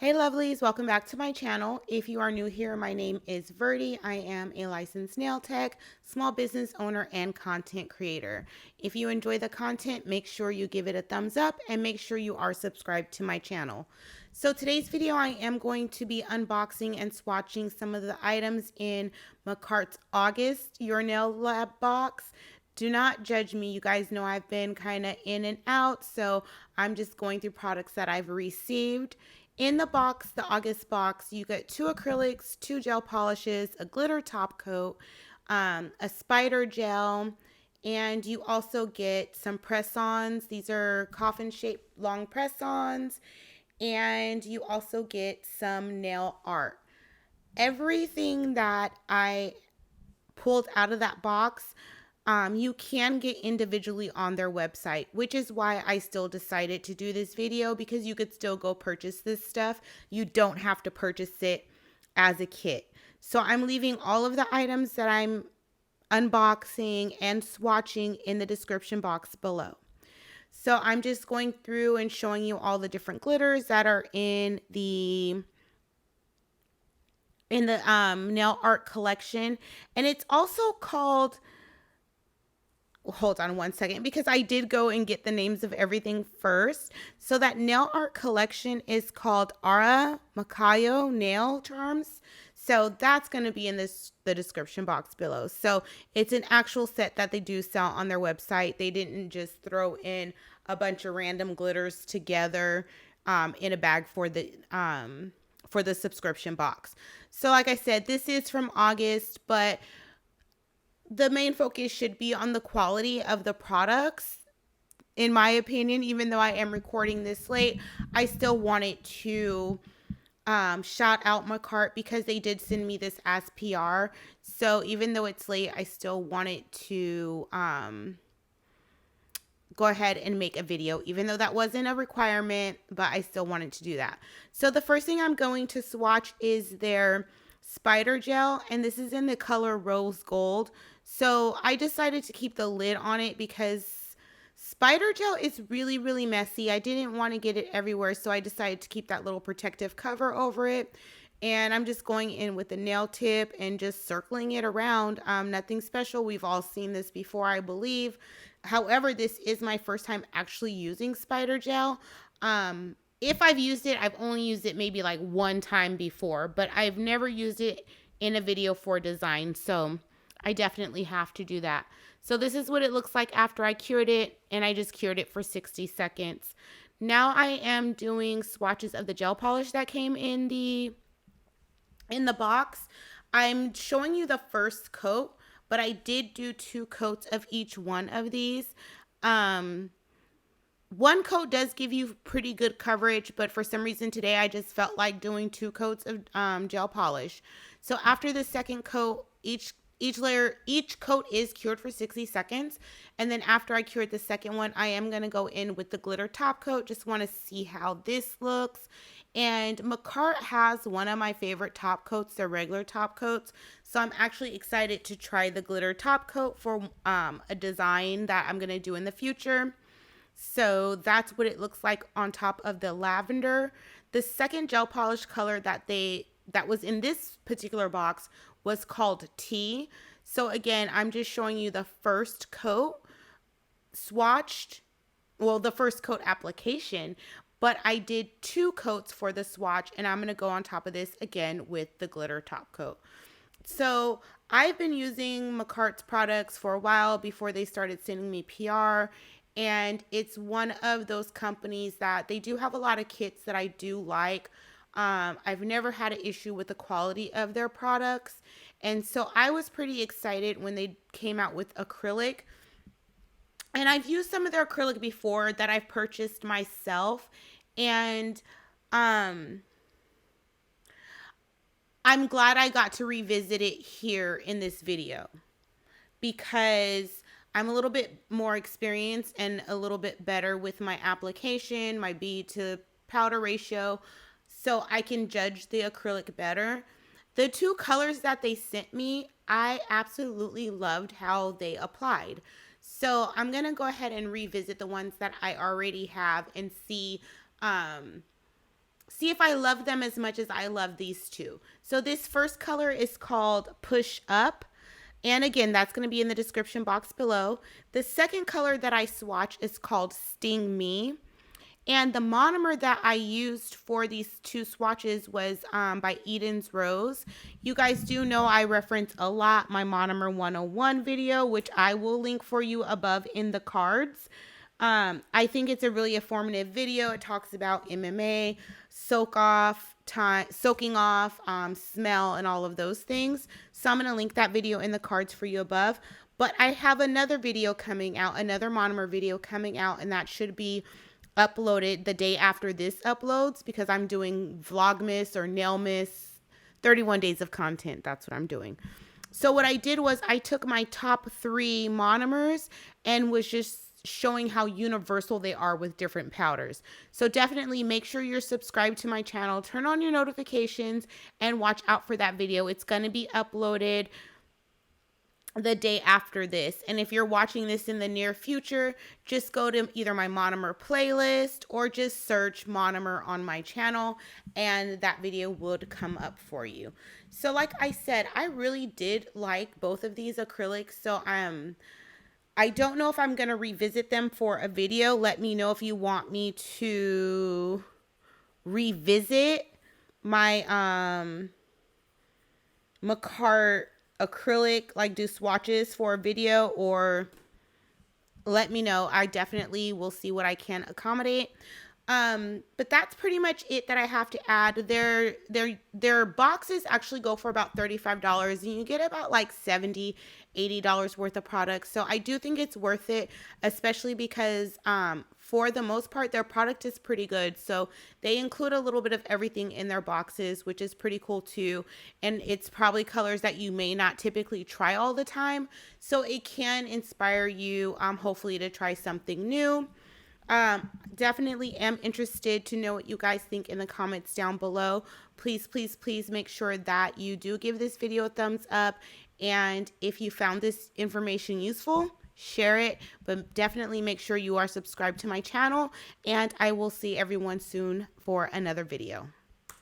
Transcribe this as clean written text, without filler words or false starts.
Hey lovelies, welcome back to my channel. If you are new here, my name is Verdie. I am a licensed nail tech, small business owner, and content creator. If you enjoy the content, make sure you give it a thumbs up and make sure you are subscribed to my channel. So today's video, I am going to be unboxing and swatching some of the items in Makartt's August Your Nail Lab box. Do not judge me. You guys know I've been kind of in and out, so I'm just going through products that I've received. In the box, the August box, you get 2 acrylics, 2 gel polishes, a glitter top coat, a spider gel, and you also get some press-ons. These are coffin-shaped long press-ons, and you also get some nail art. Everything that I pulled out of that box, you can get individually on their website, which is why I still decided to do this video, because you could still go purchase this stuff. You don't have to purchase it as a kit. So I'm leaving all of the items that I'm unboxing and swatching in the description box below. So I'm just going through and showing you all the different glitters that are in the nail art collection. And it's also called, hold on one second, because I did go and get the names of everything first. So that nail art collection is called MACAO nail charms. So that's going to be in the description box below. So it's an actual set that they do sell on their website. They didn't just throw in a bunch of random glitters together in a bag for the subscription box. So like I said, this is from August, but the main focus should be on the quality of the products. In my opinion, even though I am recording this late, I still wanted to shout out Makartt because they did send me this as PR. So even though it's late, I still wanted to go ahead and make a video, even though that wasn't a requirement, but I still wanted to do that. So the first thing I'm going to swatch is their spider gel, and this is in the color rose gold. So I decided to keep the lid on it because spider gel is really messy. I didn't want to get it everywhere, so I decided to keep that little protective cover over it. And I'm just going in with the nail tip and just circling it around. Nothing special. We've all seen this before, I believe. However, this is my first time actually using spider gel. If I've used it, I've only used it maybe like one time before, but I've never used it in a video for design. So I definitely have to do that. So this is what it looks like after I cured it, and I just cured it for 60 seconds. Now I am doing swatches of the gel polish that came in the box. I'm showing you the first coat, but I did do 2 coats of each one of these. One coat does give you pretty good coverage, but for some reason today I just felt like doing 2 coats of gel polish. So after the second coat, each coat is cured for 60 seconds. And then after I cured the second one, I am going to go in with the glitter top coat. Just want to see how this looks. And Makartt has one of my favorite top coats, their regular top coats. So I'm actually excited to try the glitter top coat for a design that I'm going to do in the future. So that's what it looks like on top of the lavender. The second gel polish color that was in this particular box was called Tea. So again, I'm just showing you the first coat swatched, well, the first coat application, but I did 2 coats for the swatch, and I'm going to go on top of this again with the glitter top coat. So I've been using Makartt's products for a while before they started sending me PR, and it's one of those companies that they do have a lot of kits that I do like. I've never had an issue with the quality of their products, and so I was pretty excited when they came out with acrylic. And I've used some of their acrylic before that I've purchased myself, and I'm glad I got to revisit it here in this video because I'm a little bit more experienced and a little bit better with my application, my bead to powder ratio, so I can judge the acrylic better. The 2 colors that they sent me, I absolutely loved how they applied. So I'm going to go ahead and revisit the ones that I already have and see see if I love them as much as I love these two. So this first color is called Push Up. And again, that's going to be in the description box below. The second color that I swatch is called Sting Me. And the monomer that I used for these two swatches was by Eden's Rose. You guys do know I reference a lot my Monomer 101 video, which I will link for you above in the cards. I think it's a really informative video. It talks about MMA, soaking off, smell, and all of those things. So I'm going to link that video in the cards for you above. But I have another video coming out, another monomer video coming out, and that should be uploaded the day after this uploads, because I'm doing Vlogmas or Nailmas, 31 days of content. That's what I'm doing. So what I did was I took my top 3 monomers and was just showing how universal they are with different powders. So definitely make sure you're subscribed to my channel, turn on your notifications, and watch out for that video. It's going to be uploaded the day after this. And if you're watching this in the near future, just go to either my monomer playlist or just search monomer on my channel and that video would come up for you. So like I said, I really did like both of these acrylics. So I don't know if I'm going to revisit them for a video. Let me know if you want me to revisit my Makartt acrylic, like do swatches for a video, or let me know. I definitely will see what I can accommodate. But that's pretty much it that I have to add. Their boxes actually go for about $35 and you get about like $70, $80 worth of products. So I do think it's worth it, especially because for the most part their product is pretty good. So they include a little bit of everything in their boxes, which is pretty cool too. And it's probably colors that you may not typically try all the time. So it can inspire you hopefully to try something new. Definitely am interested to know what you guys think in the comments down below. Please make sure that you do give this video a thumbs up, and if you found this information useful, share it, but definitely make sure you are subscribed to my channel, and I will see everyone soon for another video.